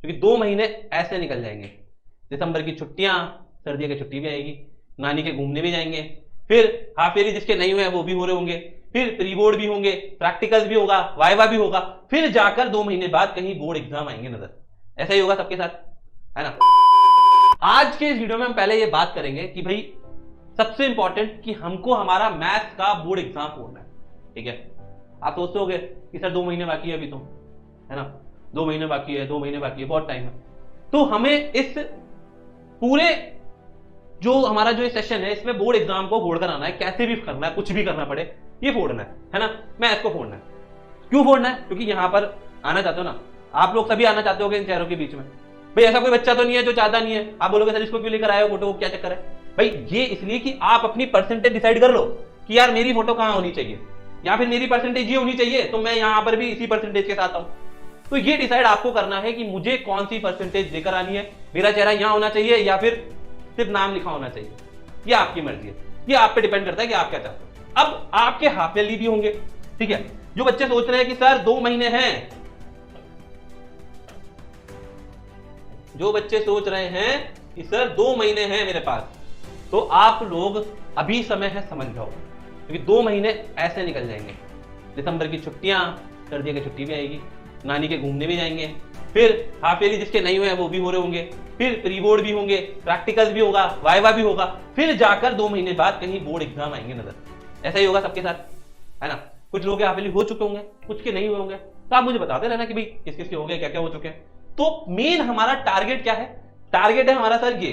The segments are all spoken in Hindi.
क्योंकि 2 महीने ऐसे निकल जाएंगे। दिसंबर की छुट्टियां, सर्दियों की छुट्टी भी आएगी, नानी के घूमने भी जाएंगे, फिर हाफ ईयरली जिसके नहीं हुए वो भी हो रहे होंगे, फिर प्री बोर्ड भी होंगे, प्रैक्टिकल्स भी होगा, वाइवा भी होगा, फिर जाकर 2 महीने बाद कहीं बोर्ड एग्जाम आएंगे नजर। ऐसा ही होगा सबके साथ, है ना। आज के इस वीडियो में हम पहले ये बात करेंगे कि भाई सबसे इंपॉर्टेंट कि हमको हमारा मैथ्स का बोर्ड एग्जाम होना है, ठीक है। आप सोचते होंगे कि सर 2 महीने बाकी है अभी तो, है ना, 2 महीने बाकी है, 2 महीने बाकी है, बहुत टाइम है। तो हमें इस पूरे जो हमारा जो सेशन है इसमें बोर्ड एग्जाम को फोड़ कर आना है, कैसे भी करना है, कुछ भी करना पड़े ये फोड़ना है ना, मैथ्स को फोड़ना है। क्यों फोड़ना है? क्योंकि यहां पर आना चाहते हो ना, आप लोग सभी आना चाहते हो इन चेहरों के बीच में। भाई ऐसा कोई बच्चा तो नहीं है जो चाहता नहीं है। आप बोलोगे सर इसको क्यों लेकर आए हो फोटो, क्या चक्कर है? भाई ये इसलिए कि आप अपनी परसेंटेज डिसाइड कर लो कि यार मेरी फोटो कहां होनी चाहिए, या फिर मेरी परसेंटेज ये होनी चाहिए तो मैं यहां पर भी इसी परसेंटेज के साथ आऊं। तो ये डिसाइड आपको करना है कि मुझे कौन सी परसेंटेज लेकर आनी है, मेरा चेहरा यहां होना चाहिए या फिर सिर्फ नाम लिखा होना चाहिए। ये आपकी मर्जी है, ये आप पे डिपेंड करता है कि आप क्या चाहते हो। अब आपके हाफ ईयरली भी होंगे, ठीक है। जो बच्चे सोच रहे हैं कि सर 2 महीने हैं, जो बच्चे सोच रहे हैं कि सर 2 महीने हैं मेरे पास, तो आप लोग अभी समय है, समझ जाओ, क्योंकि 2 महीने ऐसे निकल जाएंगे। दिसंबर की छुट्टियां, सर्दियों की छुट्टी भी आएगी, नानी के घूमने भी जाएंगे, फिर हाफ ईयरली जिसके नहीं हुए हैं वो भी हो रहे होंगे, फिर प्री बोर्ड भी होंगे, प्रैक्टिकल्स भी होगा, वाइवा भी होगा, फिर जाकर 2 महीने बाद कहीं बोर्ड एग्जाम आएंगे नजर। ऐसा ही होगा सबके साथ, है ना। कुछ लोग हाफ ईयरली हो चुके होंगे, कुछ के नहीं हुए होंगे, तो आप मुझे बताते रहना कि भाई किस किस के हो गए, क्या क्या हो चुके हैं। तो मेन हमारा टारगेट क्या है? टारगेट है हमारा सर ये,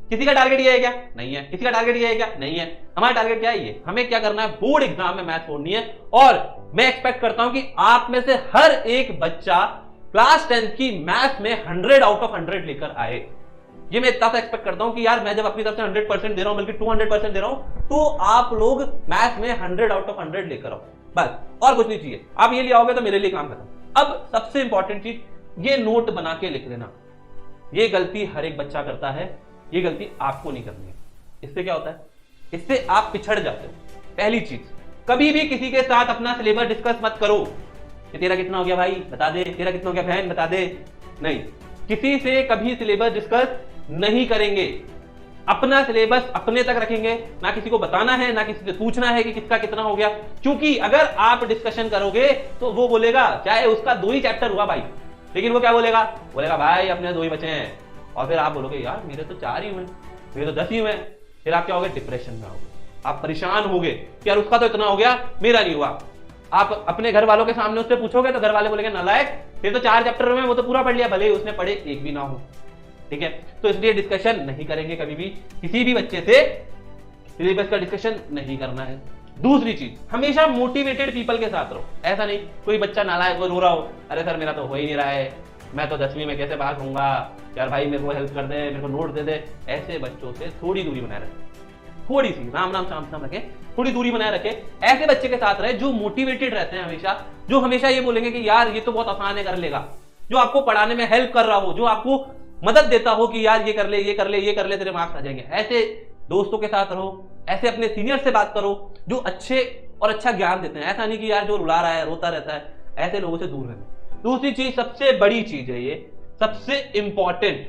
किसी का टारगेट ये है क्या? नहीं है। किसी का टारगेट ये है क्या? नहीं है। हमारा टारगेट क्या है? ये हमें क्या करना है, बोर्ड एग्जाम में मैथ्स फोड़नी है। और मैं एक्सपेक्ट करता हूं कि आप में से हर एक बच्चा क्लास 10th की मैथ्स में 100 आउट ऑफ 100 लेकर आए। ये मैं इतना सा एक्सपेक्ट करता हूं कि यार मैं जब अपनी तरफ से 100% दे रहा हूं, बल्कि 200% दे रहा हूं, तो आप लोग मैथ्स में 100 आउट ऑफ 100 लेकर आओ, बस और कुछ नहीं चाहिए। आप ये ले आओगे तो मेरे लिए काम खत्म। अब सबसे इंपॉर्टेंट चीज, ये नोट बना के लिख लेना। ये गलती हर एक बच्चा करता है, ये गलती आपको नहीं करनी है। इससे क्या होता है? इससे आप पिछड़ जाते हो। पहली चीज, कभी भी किसी के साथ अपना सिलेबस डिस्कस मत करो कि तेरा कितना हो गया भाई बता दे, तेरा कितना हो गया बहन बता दे। नहीं, किसी से कभी सिलेबस डिस्कस नहीं करेंगे। अपना सिलेबस अपने तक रखेंगे, ना किसी को बताना है, ना किसी से पूछना है कि किसका कितना हो गया। क्योंकि अगर आप डिस्कशन करोगे तो वो बोलेगा, चाहे उसका 2 ही चैप्टर हुआ भाई, लेकिन वो क्या बोलेगा? बोलेगा भाई अपने 2 ही बचे हैं। और फिर आप बोलोगे यार मेरे तो 4 ही हुए, मेरे तो 10 ही हुए। फिर आप क्या होगे? डिप्रेशन में आओगे, आप परेशान होगे कि यार उसका तो इतना हो गया, मेरा नहीं हुआ। आप अपने घर वालों के सामने उससे पूछोगे तो घर वाले बोलेंगे नालायक, फिर तो 4 चैप्टर में वो तो पूरा पढ़ लिया, भले ही उसने पढ़े एक भी ना हो, ठीक है। तो इसलिए डिस्कशन नहीं करेंगे कभी भी, किसी भी बच्चे से सिलेबस का डिस्कशन नहीं करना है। दूसरी चीज, हमेशा मोटिवेटेड पीपल के साथ रहो। ऐसा नहीं कोई बच्चा नालायक रो रहा हो, अरे सर मेरा तो हो ही नहीं रहा है, मैं तो 10वीं में कैसे पास होऊंगा, यार भाई मेरे को हेल्प कर दे, मेरे को नोट दे दे। ऐसे बच्चों से थोड़ी दूरी बनाए रखें, थोड़ी सी, राम राम शाम शाम रखें, थोड़ी दूरी बनाए रखें। ऐसे बच्चे के साथ रहे जो मोटिवेटेड रहते हैं हमेशा, जो हमेशा ये बोलेंगे कि यार ये तो बहुत आसान है, कर लेगा, जो आपको पढ़ाने में हेल्प कर रहा हो, जो आपको मदद देता हो कि यार ये कर ले, ये कर ले, ये कर ले, तेरे मार्क्स आ जाएंगे। ऐसे दोस्तों के साथ रहो, ऐसे अपने सीनियर से बात करो जो अच्छे और अच्छा ज्ञान देते हैं। ऐसा नहीं कि यार जो रुला रहा है, रोता रहता है, ऐसे लोगों से दूर रहना। दूसरी चीज, सबसे बड़ी चीज है, ये सबसे इंपॉर्टेंट,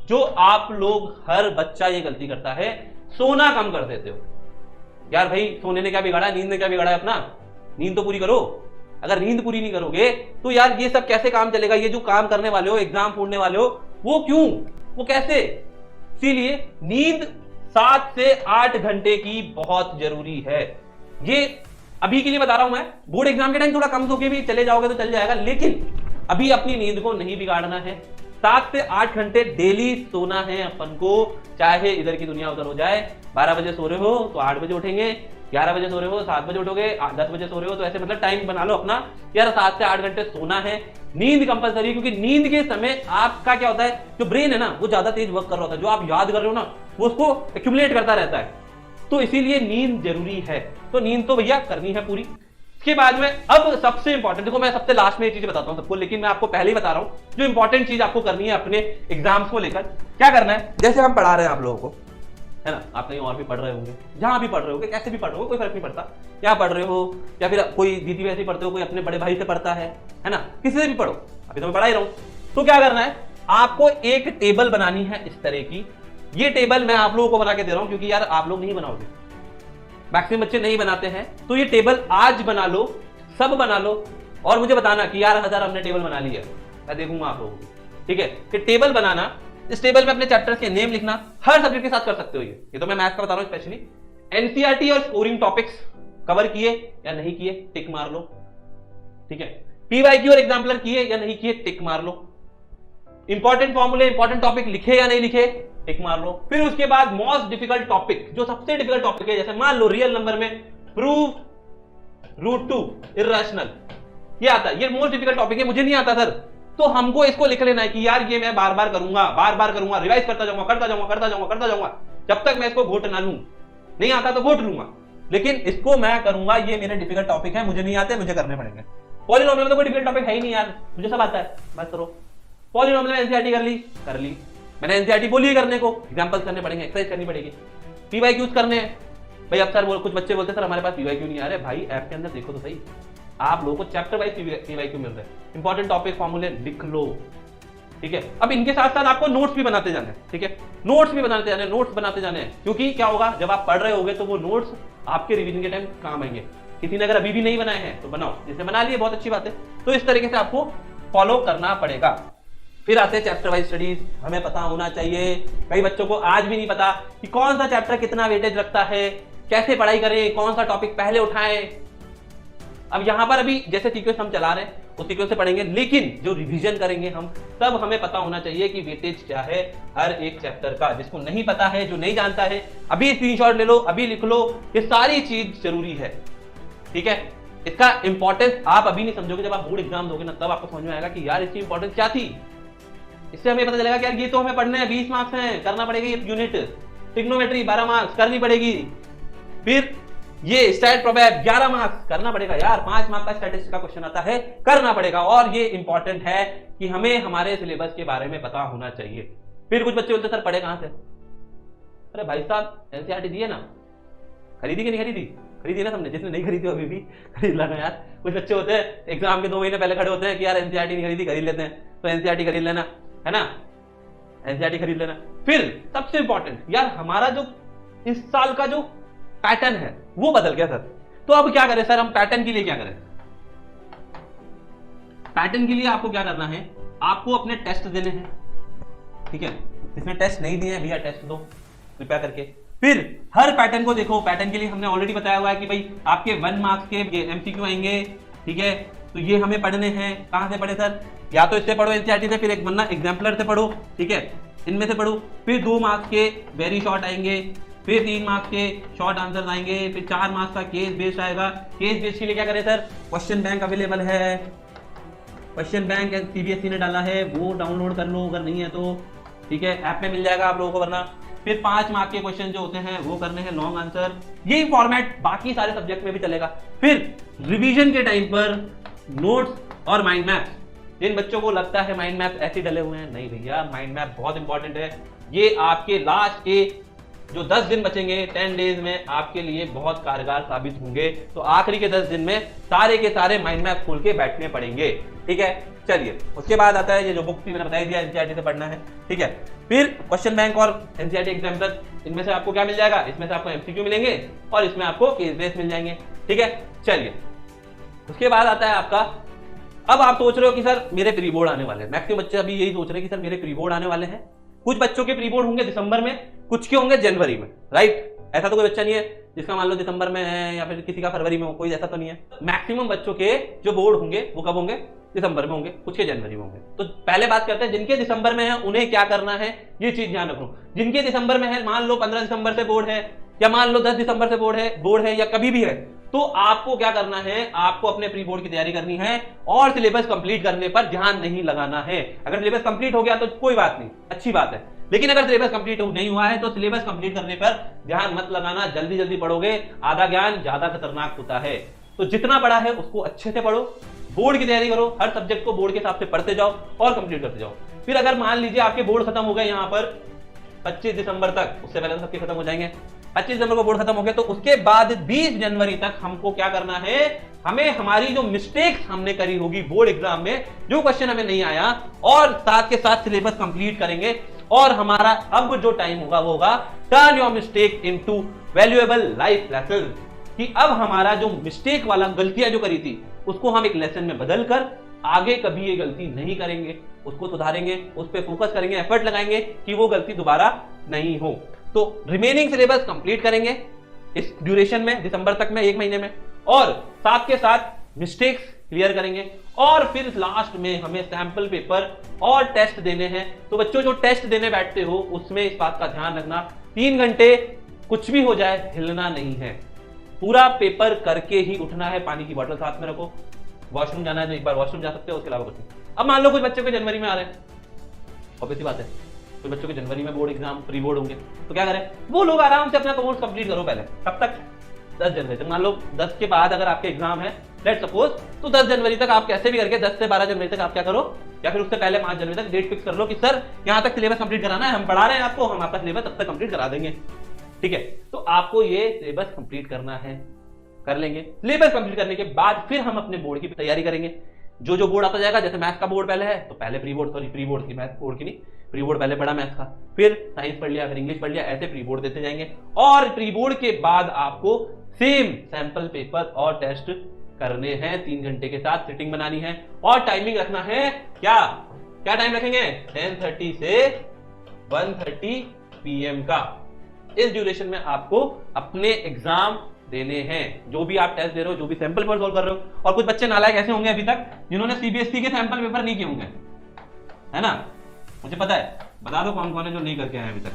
जो आप लोग हर बच्चा ये गलती करता है, सोना कम कर देते हो। यार भाई सोने ने क्या बिगाड़ा, नींद ने क्या बिगाड़ा है? अपना नींद तो पूरी करो। अगर नींद पूरी नहीं करोगे तो यार ये सब कैसे काम चलेगा? ये जो काम करने वाले हो, एग्जाम फोड़ने वाले हो, वो क्यों, वो कैसे? इसीलिए नींद 7 से 8 घंटे की बहुत जरूरी है। ये अभी के लिए बता रहा हूं मैं, बोर्ड एग्जाम के टाइम थोड़ा कम सो के भी चले जाओगे तो चल जाएगा, लेकिन अभी अपनी नींद को नहीं बिगाड़ना है। 7 से 8 घंटे डेली सोना है अपन को, चाहे इधर की दुनिया उधर हो जाए। 12 बजे सो रहे हो तो 8 बजे उठेंगे, 11 बजे सो रहे हो 7 बजे उठोगे, 10 बजे सो रहे हो तो ऐसे मतलब टाइम बना लो अपना, यार 7 से 8 घंटे सोना है। नींद कंपलसरी, क्योंकि नींद के समय आपका क्या होता है, जो ब्रेन है ना वो ज्यादा तेज वर्क कर रहा होता है, जो आप याद कर रहे हो ना वो उसको एक्यूमुलेट करता रहता है, तो इसीलिए नींद जरूरी है। तो नींद तो भैया करनी है पूरी। इसके बाद में अब सबसे इंपॉर्टेंट, देखो मैं सबसे लास्ट में ये चीजें बताता हूं सबको, लेकिन मैं आपको पहले ही बता रहा हूं जो इंपॉर्टेंट चीज आपको करनी है अपने एग्जाम्स को लेकर। क्या करना है, जैसे हम पढ़ा रहे हैं आप लोगों को, है ना, आप कहीं और भी पढ़ रहे होंगे, जहां भी पढ़ रहे होगे, कैसे भी पढ़ रहे हो, कोई फर्क नहीं पड़ता, यहाँ पढ़ रहे हो या फिर कोई दीदी वैसे पढ़ते हो, कोई अपने बड़े भाई से पढ़ता है ना, किसी से भी पढ़ो, अभी तो मैं पढ़ा ही रहा हूँ। तो क्या करना है, आपको एक टेबल बनानी है इस तरह की। ये टेबल मैं आप लोगों को बना के दे रहा हूं क्योंकि यार आप लोग नहीं बनाओगे, मैक्सिमम बच्चे नहीं बनाते हैं। तो ये टेबल आज बना लो, सब बना लो और मुझे बताना कि यार 1000 हमने टेबल बना ली है, मैं देखूंगा आप लोगों को। ठीक है, कि टेबल बनाना, इस टेबल में अपने चैप्टर्स के नेम लिखना, हर सब्जेक्ट के साथ कर सकते हो। ये तो मैं मैथ्स का बता रहा हूं स्पेशली। एनसीईआरटी और स्कोरिंग टॉपिक्स कवर किए या नहीं किए, टिक मार लो। ठीक है, पीवाईक्यू और एग्जाम्पलर किए या नहीं किए, टिक मार लो। इंपॉर्टेंट फॉर्मूले, इंपॉर्टेंट टॉपिक लिखे या नहीं लिखे, टिक मार लो। फिर उसके बाद मोस्ट डिफिकल्ट टॉपिक, जो सबसे डिफिकल्ट टॉपिक है, जैसे मान लो रियल नंबर में प्रूव √2 इर्रेशनल, ये आता है, ये मोस्ट डिफिकल्ट टॉपिक है, मुझे नहीं आता सर, तो हमको इसको लिख लेना है कि यार ये मैं बार बार करूंगा, रिवाइज करता जाऊंगा जब तक मैं इसको घोट ना लूं। नहीं आता तो घोट लूंगा, लेकिन इसको मैं करूंगा, ये मेरे डिफिकल्ट टॉपिक है, मुझे नहीं आते, मुझे करने पड़ेंगे। पॉलिनोमियल में तो कोई डिफिकल्ट टॉपिक है ही नहीं यार, मुझे सब आता है, बस करो। पॉलिनोमियल में एनसीईआरटी कर ली, मैंने एनसीईआरटी बोली करने को, एग्जांपल्स करने पड़ेंगे, एक्सरसाइज करनी पड़ेगी। पीवाईक्यूज करने हैं भाई। अब सर कुछ बच्चे बोलते हैं सर हमारे पास पीवाईक्यू नहीं आ रहे, भाई ऐप के अंदर देखो तो सही, आप लोगों को चैप्टर वाइज पीवाईक्यू मिल रहे हैं। इंपॉर्टेंट टॉपिक फॉर्मूले लिख लो। ठीक है, अब इनके साथ साथ आपको नोट्स भी बनाते जाने हैं। ठीक है, नोट्स बनाते जाने हैं, क्योंकि क्या होगा, जब आप पढ़ रहे होगे तो वो नोट्स आपके रिवीजन के टाइम काम आएंगे। किसी ने अगर अभी भी नहीं बनाए हैं तो बनाओ, जिसने बना लिए बहुत अच्छी बात है। तो इस तरीके से आपको फॉलो करना पड़ेगा। फिर आते हैं चैप्टर वाइज स्टडीज, हमें पता होना चाहिए। कई बच्चों को आज भी नहीं पता कि कौन सा चैप्टर कितना वेटेज रखता है, कैसे पढ़ाई करें, कौन सा टॉपिक पहले उठाएं। अब यहां पर अभी जैसे सीक्वेंस हम चला रहे हैं उस सीक्वेंस से पढ़ेंगे, लेकिन जो रिवीजन करेंगे हम, तब हमें पता होना चाहिए कि वेटेज क्या है हर एक चैप्टर का। जिसको नहीं पता है, जो नहीं जानता है, अभी स्क्रीनशॉट ले लो, अभी लिख लो, ये सारी चीज जरूरी है। ठीक है, इसका इंपॉर्टेंस आप अभी नहीं समझोगे, जब आप बोर्ड एग्जाम दोगे ना तब आपको समझ में आएगा कि यार इसकी इंपॉर्टेंस क्या थी। इससे हमें पता चलेगा कि यार ये तो हमें पढ़ने हैं, 20 मार्क्स हैं, करना पड़ेगा ये यूनिट। ट्रिग्नोमेट्री 12 मार्क्स करनी पड़ेगी। फिर ये स्टैट प्रोबेब 11 मार्क्स करना पड़ेगा यार, 5 मार्क्स का स्टैटिस्टिक्स का क्वेश्चन आता है, करना पड़ेगा। और ये इंपॉर्टेंट है कि हमें हमारे सिलेबस के बारे में पता होना चाहिए। फिर कुछ बच्चे बोलते सर पढ़े कहां से, अरे भाई साहब एनसीईआरटी दी है ना, खरीदी कि नहीं खरीदी, खरीदी ना सबने, जिसने नहीं खरीदी अभी भी खरीद लेना यार। कुछ बच्चे होते हैं एग्जाम के 2 महीने पहले खड़े होते हैं कि यार एनसीईआरटी नहीं खरीदी, खरीद लेते हैं, तो एनसीईआरटी खरीद लेना है ना, एनसीईआरटी खरीद लेना। फिर सबसे इंपॉर्टेंट यार, हमारा जो इस साल का जो पैटर्न है वो बदल गया सर, तो अब क्या करें सर, हम पैटर्न के लिए क्या करें। पैटर्न के लिए आपको क्या करना है, आपको अपने टेस्ट देने हैं। ठीक है, इसमें टेस्ट नहीं दिए हैं भैया, टेस्ट दो कृपया करके। फिर हर पैटर्न को देखो, पैटर्न के लिए हमने ऑलरेडी बताया हुआ है कि भाई आपके 1 मार्क्स के एमसीक्यू आएंगे। ठीक है, तो ये हमें पढ़ने हैं। कहां से पढ़े सर, या तो इससे पढ़ो एनसीईआरटी से, फिर एक वरना एग्जाम्पलर से पढ़ो। ठीक है, इनमें से पढ़ो। फिर 2 मार्क्स के वेरी शॉर्ट आएंगे, फिर 3 मार्क्स के शॉर्ट आंसर आएंगे, फिर 4 मार्क्स का केस बेस्ड आएगा। केस बेस्ड के लिए क्या करें सर, क्वेश्चन बैंक अवेलेबल है, क्वेश्चन बैंक सीबीएसई ने डाला है, वो डाउनलोड कर लो अगर नहीं है तो। ठीक है, ऐप में मिल जाएगा आप लोगों को। वरना फिर 5 मार्क के क्वेश्चन जो होते हैं वो करने हैं लॉन्ग आंसर। ये फॉर्मेट बाकी सारे सब्जेक्ट में भी चलेगा। फिर रिवीजन के टाइम पर नोट्स और माइंड मैप। जिन बच्चों को लगता है माइंड मैप ऐसे डले हुए हैं, नहीं भैया, माइंड मैप बहुत इंपॉर्टेंट है। ये आपके लास्ट के जो 10 दिन बचेंगे 10 डेज में आपके लिए बहुत कारगर साबित होंगे। तो आखिरी के 10 दिन में सारे के सारे माइंड मैप खोल के बैठने पड़ेंगे। ठीक है, चलिए उसके बाद आता है ये जो बुक थी मैंने बताई दिया, एनसीईआरटी से पढ़ना है। ठीक है, फिर क्वेश्चन बैंक और एनसीईआरटी एग्जाम्पलर, इनमें से आपको क्या मिल जाएगा, इसमें से आपको एमसीक्यू मिलेंगे और इसमें आपको केस बेस मिल जाएंगे। ठीक है, चलिए उसके बाद आता है आपका, अब आप सोच रहे हो कि सर मेरे प्री बोर्ड आने वाले हैं। मैक्सिमम बच्चे अभी यही सोच रहे हैं कि सर मेरे प्री बोर्ड आने वाले हैं। कुछ बच्चों के प्री बोर्ड होंगे दिसंबर में, कुछ के होंगे जनवरी में, राइट। ऐसा तो कोई बच्चा नहीं है जिसका मान लो दिसंबर में है या फिर किसी का फरवरी में हो, कोई ऐसा तो नहीं है। मैक्सिमम बच्चों के जो बोर्ड होंगे वो कब होंगे, दिसंबर में होंगे, कुछ के जनवरी में होंगे। तो पहले बात करते हैं जिनके दिसंबर में है उन्हें क्या करना है, ये चीज ध्यान रखो। जिनके दिसंबर में है, मान लो 15 दिसंबर से बोर्ड है या मान लो 10 दिसंबर से बोर्ड है या कभी भी है, तो आपको क्या करना है, आपको अपने प्री बोर्ड की तैयारी करनी है और सिलेबस कंप्लीट करने पर ध्यान नहीं लगाना है। अगर सिलेबस कंप्लीट हो गया तो कोई बात नहीं, अच्छी बात है, लेकिन अगर सिलेबस कंप्लीट नहीं हुआ है तो सिलेबस कंप्लीट करने पर ध्यान मत लगाना। जल्दी जल्दी पढ़ोगे, आधा ज्ञान ज्यादा खतरनाक होता है। तो जितना पढ़ा है उसको अच्छे से पढ़ो, बोर्ड की तैयारी करो, हर सब्जेक्ट को बोर्ड के हिसाब से पढ़ते जाओ और कंप्लीट करते जाओ। फिर अगर मान लीजिए आपके बोर्ड खत्म हो गए यहाँ पर 25 दिसंबर तक, उससे पहले तो सबके खत्म हो जाएंगे, 25 जनवरी को बोर्ड खत्म हो गया, तो उसके बाद 20 जनवरी तक हमको क्या करना है, हमें हमारी जो मिस्टेक्स हमने करी होगी बोर्ड एग्जाम में, जो क्वेश्चन हमें नहीं आया, और साथ के साथ सिलेबस कंप्लीट करेंगे। और हमारा अब जो टाइम होगा वो होगा turn your mistake into valuable life lesson, कि अब हमारा जो मिस्टेक वाला गलतियां जो करी थी उसको हम एक लेसन में बदल कर आगे कभी ये गलती नहीं करेंगे, उसको सुधारेंगे, उस पर फोकस करेंगे, एफर्ट लगाएंगे कि वो गलती दोबारा नहीं हो। तो रिमेनिंग सिलेबस कंप्लीट करेंगे इस ड्यूरेशन में, दिसंबर तक में, 1 महीने में, और साथ के साथ मिस्टेक्स क्लियर करेंगे। और फिर लास्ट में हमें सैंपल पेपर और टेस्ट देने हैं। तो बच्चों जो टेस्ट देने बैठते हो उसमें इस बात का ध्यान रखना, 3 घंटे कुछ भी हो जाए हिलना नहीं है, पूरा पेपर करके ही उठना है। पानी की बोतल साथ में रखो, वॉशरूम जाना है तो एक बार वॉशरूम जा सकते हो, उसके अलावा कुछ नहीं। अब मान लो कुछ बच्चों के जनवरी में आ रहे हैं, ऑब्वियस सी बात है, कुछ बच्चों के जनवरी में बोर्ड एग्जाम प्री बोर्ड होंगे, तो क्या करें, वो लोग आराम से अपना कोर्स कंप्लीट करो पहले। कब तक? 10 जनवरी तक। मान लो 10 के बाद अगर आपके एग्जाम है, लेट्स सपोज, तो 10 जनवरी तक आप कैसे भी करके 10 से 12 जनवरी तक आप क्या करो, या फिर उससे पहले 5 जनवरी तक डेट फिक्स कर लो कि सर यहां तक सिलेबस कंप्लीट कराना है, हम पढ़ा रहे हैं आपको, हम आपका सिलेबस तब तक कंप्लीट करा देंगे। ठीक है, तो आपको ये सिलेबस कंप्लीट करना है, कर लेंगे। सिलेबस कंप्लीट करने के बाद फिर हम अपने बोर्ड की तैयारी करेंगे। जो बोर्ड आता जाएगा, जैसे मैथ्स का बोर्ड पहले है तो पहले pre board, sorry pre board की, मैथ्स बोर्ड की नहीं, प्री बोर्ड पहले पढ़ा मैथ्स का, फिर साइंस पढ़ लिया, फिर इंग्लिश पढ़ लिया, ऐसे प्री बोर्ड देते जाएंगे। और प्री बोर्ड के बाद आपको सेम सैंपल पेपर और टेस्ट करने हैं 3 घंटे के साथ, सिटिंग बनानी है और टाइमिंग रखना है। क्या क्या टाइम रखेंगे? 10:30 से 1:30 PM का। इस ड्यूरेशन में आपको अपने एग्जाम देने हैं, जो भी आप टेस्ट दे रहे हो, जो भी सैंपल पेपर सॉल्व कर रहे हो। और कुछ बच्चे नालायक ऐसे होंगे अभी तक जिन्होंने सीबीएसई के सैंपल पेपर नहीं किए होंगे, है ना, मुझे पता है, बता दो कौन कौन है जो नहीं करके आए अभी तक।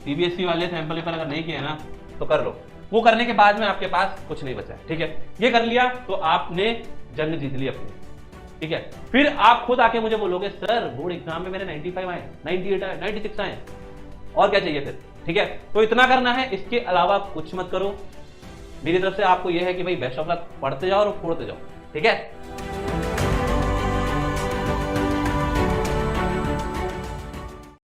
सीबीएसई वाले सैंपल पेपर अगर नहीं किए ना तो कर लो, वो करने के बाद में आपके पास कुछ नहीं बचा है। ठीक है, ये कर लिया तो आपने जंग जीत ली अपनी। ठीक है, फिर आप खुद आके मुझे बोलोगे सर बोर्ड एग्जाम में मेरे 95 आए, 98 आए, 96 आए, और क्या चाहिए फिर। ठीक है, तो इतना करना है, इसके अलावा कुछ मत करो। मेरी तरफ से आपको यह है कि भाई बेस्ट ऑफ लक, पढ़ते जाओ और फोड़ते जाओ। ठीक है।